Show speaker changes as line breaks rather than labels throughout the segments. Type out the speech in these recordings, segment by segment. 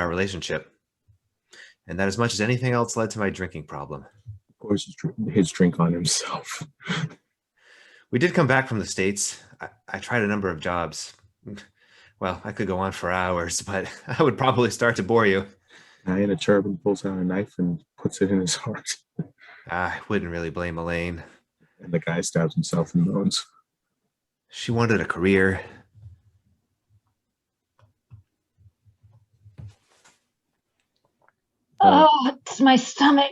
our relationship. And that as much as anything else led to my drinking problem.
Of course, his drink on himself.
We did come back from the States. I tried a number of jobs. Well, I could go on for hours, but I would probably start to bore you.
Guy in a turban pulls out a knife and puts it in his heart.
I wouldn't really blame Elaine.
And the guy stabs himself in the bones.
She wanted a career.
Oh, it's my stomach.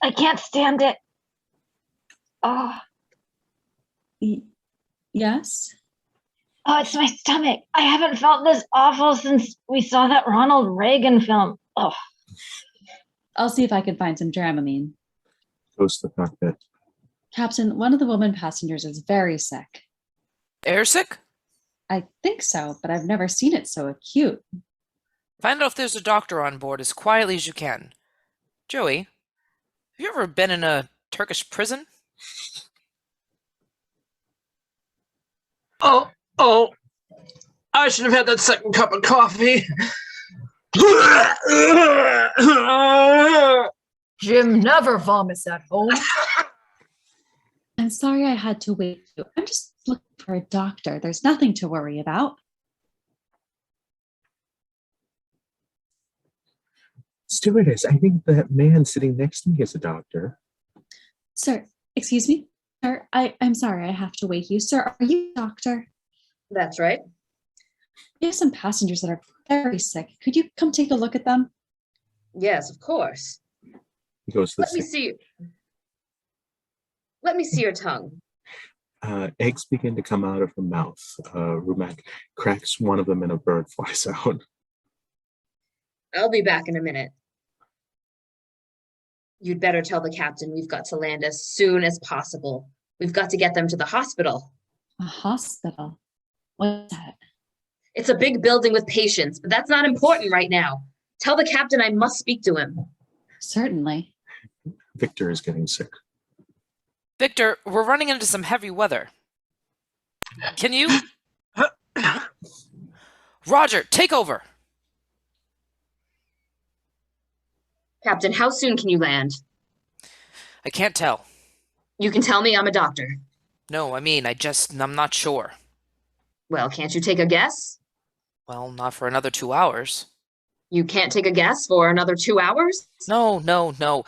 I can't stand it. Oh.
Yes?
Oh, it's my stomach. I haven't felt this awful since we saw that Ronald Reagan film. Oh.
I'll see if I can find some Dramamine.
Goes to the cockpit.
Captain, one of the woman passengers is very sick.
Air sick?
I think so, but I've never seen it so acute.
Find out if there's a doctor on board as quietly as you can. Joey, have you ever been in a Turkish prison?
Oh, I should have had that second cup of coffee.
Jim never vomits at home.
I'm sorry I had to wait. I'm just looking for a doctor. There's nothing to worry about.
Stewardess, I think that man sitting next to me is a doctor.
Sir, excuse me? Sir, I'm sorry I have to wake you. Sir, are you a doctor?
That's right.
We have some passengers that are very sick. Could you come take a look at them?
Yes, of course.
He goes to
Let me see. Let me see your tongue.
Eggs begin to come out of her mouth. Rumack cracks one of them and a bird flies out.
I'll be back in a minute. You'd better tell the captain we've got to land as soon as possible. We've got to get them to the hospital.
A hospital? What's that?
It's a big building with patients, but that's not important right now. Tell the captain I must speak to him.
Certainly.
Victor is getting sick.
Victor, we're running into some heavy weather. Can you? Roger, take over.
Captain, how soon can you land?
I can't tell.
You can tell me I'm a doctor.
No, I'm not sure.
Well, can't you take a guess?
Well, not for another 2 hours.
You can't take a guess for another 2 hours?
No.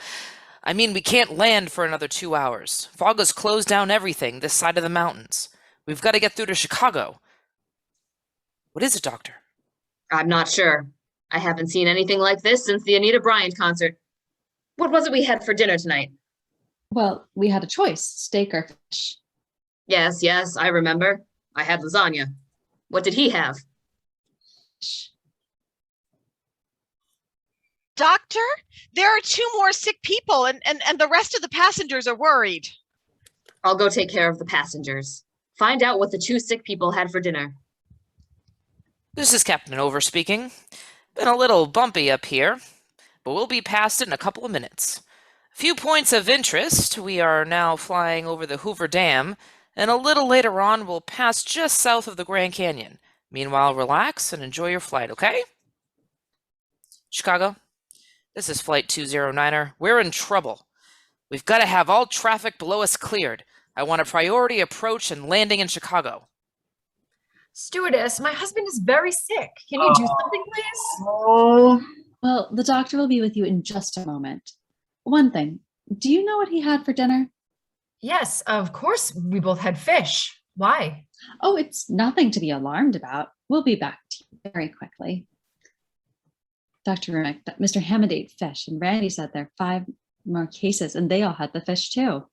We can't land for another 2 hours. Fog has closed down everything this side of the mountains. We've got to get through to Chicago. What is it, Doctor?
I'm not sure. I haven't seen anything like this since the Anita Bryant concert. What was it we had for dinner tonight?
Well, we had a choice, steak or fish.
Yes, I remember. I had lasagna. What did he have?
Doctor, there are 2 more sick people and the rest of the passengers are worried.
I'll go take care of the passengers. Find out what the 2 sick people had for dinner.
This is Captain Oveur speaking. Been a little bumpy up here, but we'll be past it in a couple of minutes. A few points of interest. We are now flying over the Hoover Dam, and a little later on we'll pass just south of the Grand Canyon. Meanwhile, relax and enjoy your flight, okay? Chicago, this is Flight 209er. We're in trouble. We've got to have all traffic below us cleared. I want a priority approach and landing in Chicago.
Stewardess, my husband is very sick. Can you do something, please?
Well, the doctor will be with you in just a moment. One thing, do you know what he had for dinner?
Yes, of course. We both had fish. Why?
Oh, it's nothing to be alarmed about. We'll be back to you very quickly. Dr. Rumack, Mr. Hammen ate fish, and Randy said there are 5 more cases, and they all had the fish too.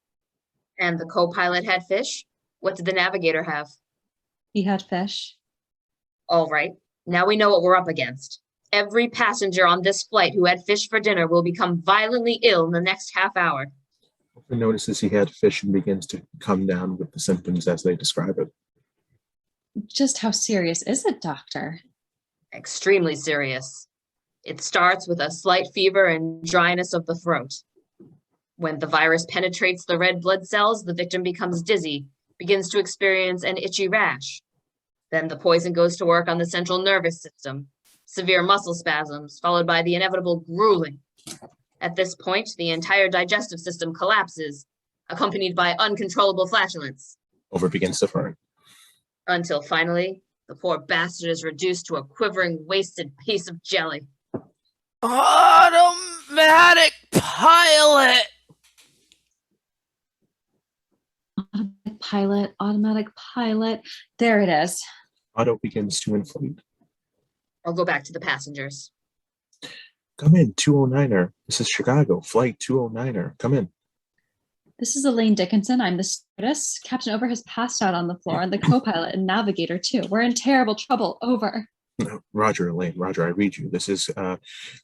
And the co-pilot had fish? What did the navigator have?
He had fish.
All right. Now we know what we're up against. Every passenger on this flight who had fish for dinner will become violently ill in the next half hour.
He notices he had fish and begins to come down with the symptoms as they describe it.
Just how serious is it, Doctor?
Extremely serious. It starts with a slight fever and dryness of the throat. When the virus penetrates the red blood cells, the victim becomes dizzy, begins to experience an itchy rash. Then the poison goes to work on the central nervous system. severe muscle spasms, followed by the inevitable grueling. At this point, the entire digestive system collapses, accompanied by uncontrollable flatulence.
Oveur begins to burn.
Until finally, the poor bastard is reduced to a quivering, wasted piece of jelly.
Automatic pilot!
Automatic pilot. There it is.
Auto begins to inflate.
I'll go back to the passengers.
Come in, 209er. This is Chicago, flight 209er. Come in.
This is Elaine Dickinson. I'm the stewardess. Captain Oveur has passed out on the floor, and the co-pilot and navigator too. We're in terrible trouble. Over.
Roger, Elaine. Roger, I read you. This is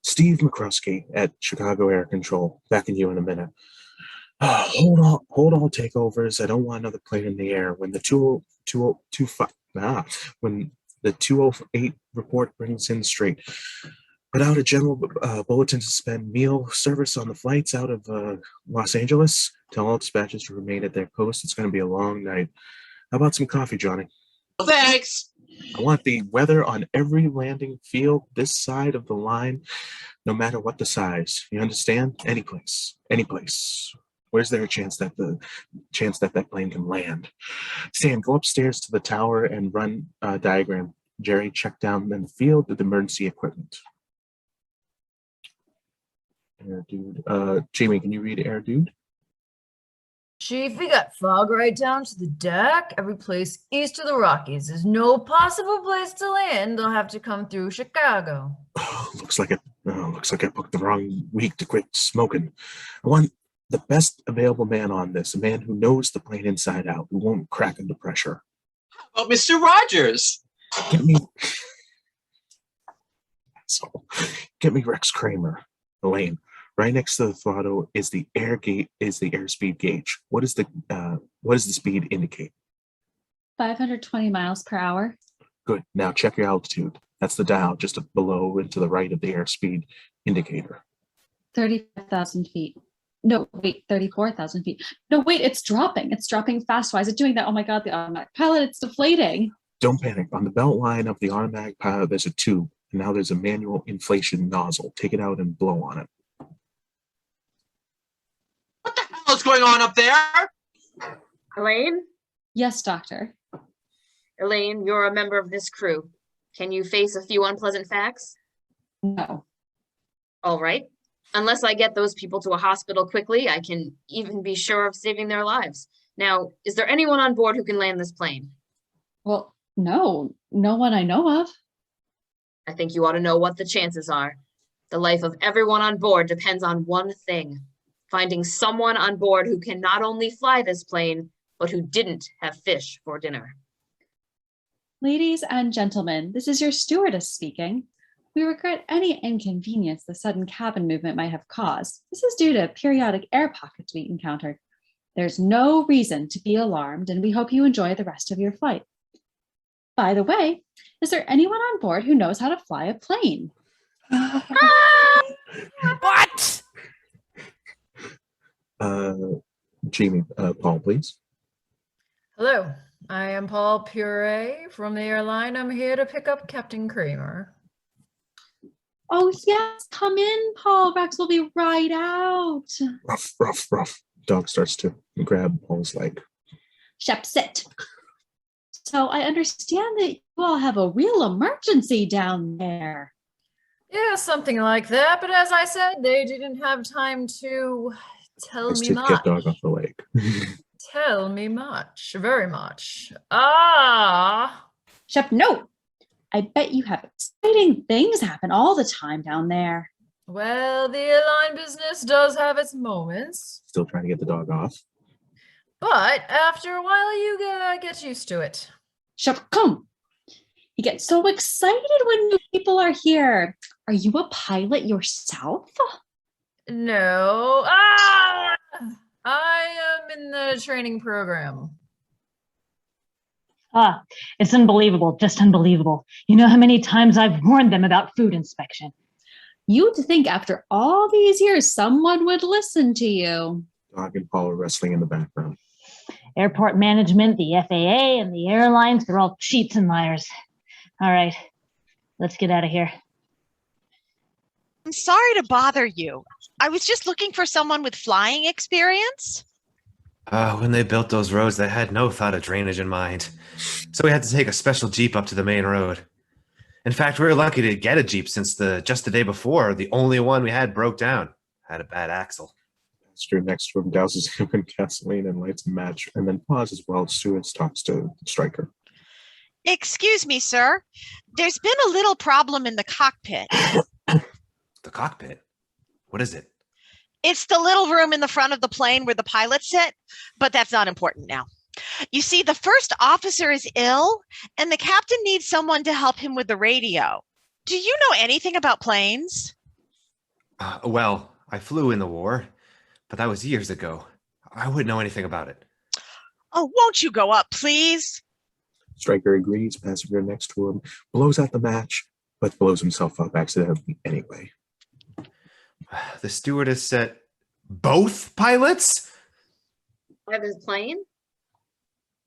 Steve McCroskey at Chicago Air Control. Backing you in a minute. Hold all takeovers. I don't want another plane in the air. When the 208 report brings in straight. Put out a general bulletin to suspend meal service on the flights out of Los Angeles. Tell all dispatchers to remain at their posts. It's going to be a long night. How about some coffee, Johnny?
Thanks.
I want the weather on every landing field this side of the line, no matter what the size. You understand? Any place. Where's there a chance that that plane can land? Stan, go upstairs to the tower and run a diagram. Jerry, check down in the field with emergency equipment. Air dude. Jamie, can you read Air dude?
Chief, we got fog right down to the deck. Every place east of the Rockies. There's no possible place to land. They'll have to come through Chicago.
Looks like I booked the wrong week to quit smoking. I want the best available man on this, a man who knows the plane inside out, who won't crack under pressure.
How about Mr. Rogers?
Get me Rex Kramer. Elaine, right next to the throttle is the airspeed gauge. What does the speed indicate?
520 miles per hour.
Good. Now check your altitude. That's the dial just below and to the right of the airspeed indicator.
35,000 feet. No, wait, 34,000 feet. No, wait, it's dropping. It's dropping fast. Why is it doing that? Oh my God, the automatic pilot, it's deflating.
Don't panic. On the belt line of the automatic pilot, there's a tube. And now there's a manual inflation nozzle. Take it out and blow on it.
What the hell is going on up there?
Elaine?
Yes, doctor.
Elaine, you're a member of this crew. Can you face a few unpleasant facts?
No.
All right. Unless I get those people to a hospital quickly, I can even be sure of saving their lives. Now, is there anyone on board who can land this plane?
Well, no one I know of.
I think you ought to know what the chances are. The life of everyone on board depends on one thing: finding someone on board who can not only fly this plane, but who didn't have fish for dinner.
Ladies and gentlemen, this is your stewardess speaking. We regret any inconvenience the sudden cabin movement might have caused. This is due to periodic air pockets we encountered. There's no reason to be alarmed, and we hope you enjoy the rest of your flight. By the way, is there anyone on board who knows how to fly a plane?
What?
Jamie, Paul, please.
Hello, I am Paul Puree from the airline. I'm here to pick up Captain Kramer.
Oh, yes, come in, Paul. Rex will be right out.
Rough. Dog starts to grab Paul's leg.
Shep, sit. So I understand that you all have a real emergency down there.
Yeah, something like that. But as I said, they didn't have time to tell me
Get
much.
dog off the leg.
Tell me much, very much.
Shep, no. I bet you have exciting things happen all the time down there.
Well, the airline business does have its moments.
Still trying to get the dog off.
But after a while, you get used to it.
Shep, come. You get so excited when new people are here. Are you a pilot yourself?
No. I am in the training program.
It's unbelievable, just unbelievable. You know how many times I've warned them about food inspection.
You'd think after all these years, someone would listen to you.
Dog and Paul are wrestling in the background.
Airport management, the FAA, and the airlines, they're all cheats and liars. All right, let's get out of here.
I'm sorry to bother you. I was just looking for someone with flying experience.
When they built those roads, they had no thought of drainage in mind. So we had to take a special Jeep up to the main road. In fact, we were lucky to get a Jeep since just the day before, the only one we had broke down. Had a bad axle.
Pastor next to him douses him in gasoline and lights a match, and then pauses while Stewart talks to Stryker.
Excuse me, sir. There's been a little problem in the cockpit.
The cockpit? What is it?
It's the little room in the front of the plane where the pilots sit, but that's not important now. You see, the first officer is ill, and the captain needs someone to help him with the radio. Do you know anything about planes?
Well, I flew in the war, but that was years ago. I wouldn't know anything about it.
Oh, won't you go up, please?
Stryker agrees, passenger next to him blows out the match, but blows himself up accidentally anyway.
The stewardess said, both pilots?
Of his plane?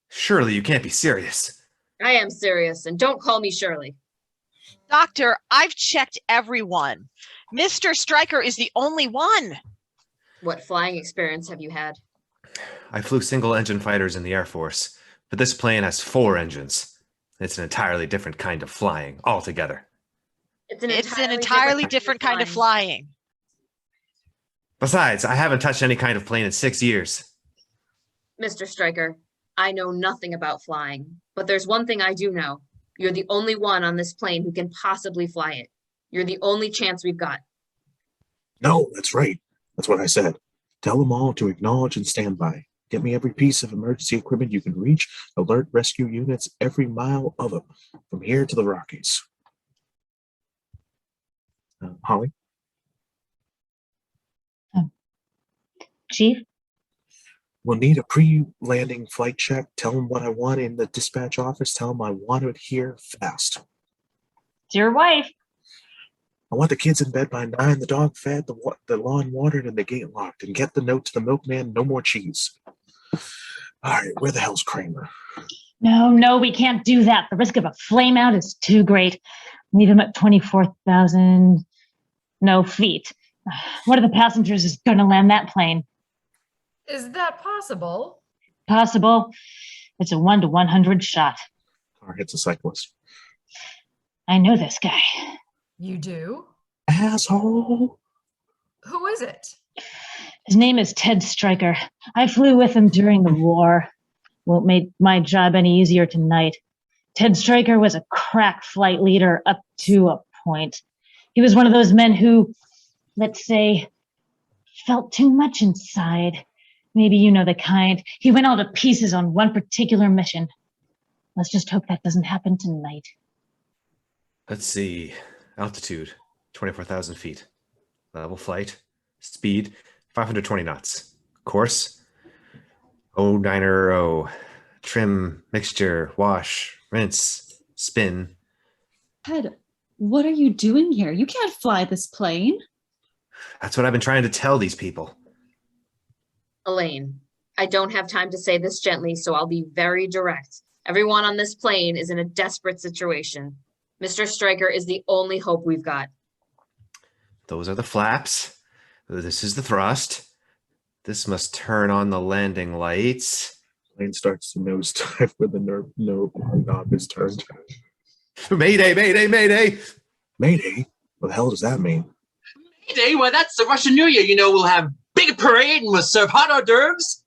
Surely you can't be serious.
I am serious, and don't call me Shirley.
Doctor, I've checked everyone. Mr. Stryker is the only one.
What flying experience have you had?
I flew single-engine fighters in the Air Force, but this plane has 4 engines. It's an entirely different kind of flying altogether.
It's
an entirely different kind of flying.
Besides, I haven't touched any kind of plane in 6 years.
Mr. Stryker, I know nothing about flying, but there's one thing I do know. You're the only one on this plane who can possibly fly it. You're the only chance we've got.
No, that's right. That's what I said. Tell them all to acknowledge and stand by. Get me every piece of emergency equipment you can reach. Alert rescue units every mile of them, from here to the Rockies. Holly?
Chief?
We'll need a pre-landing flight check. Tell them what I want in the dispatch office. Tell them I want it here fast.
It's your wife.
I want the kids in bed by 9, the dog fed, the lawn watered, and the gate locked. And get the note to the milkman, no more cheese. All right, where the hell's Kramer?
No, we can't do that. The risk of a flame out is too great. Leave him at 24,000 feet. One of the passengers is going to land that plane.
Is that possible?
Possible. It's a 1 to 100 shot.
Car hits a cyclist.
I know this guy.
You do?
Asshole!
Who is it?
His name is Ted Stryker. I flew with him during the war. Won't make my job any easier tonight. Ted Stryker was a crack flight leader up to a point. He was one of those men who, let's say, felt too much inside. Maybe you know the kind. He went all to pieces on one particular mission. Let's just hope that doesn't happen tonight.
Let's see. Altitude, 24,000 feet. Level flight. Speed, 520 knots. Course, 090. Trim, mixture, wash, rinse, spin.
Ted, what are you doing here? You can't fly this plane.
That's what I've been trying to tell these people.
Elaine, I don't have time to say this gently, so I'll be very direct. Everyone on this plane is in a desperate situation. Mr. Stryker is the only hope we've got.
Those are the flaps. This is the thrust. This must turn on the landing lights.
Plane starts to nosedive when the knob is turned.
Mayday, mayday, mayday!
Mayday? What the hell does that mean?
Mayday? Well, that's the Russian New Year. You know, we'll have big parade and we'll serve hot hors d'oeuvres.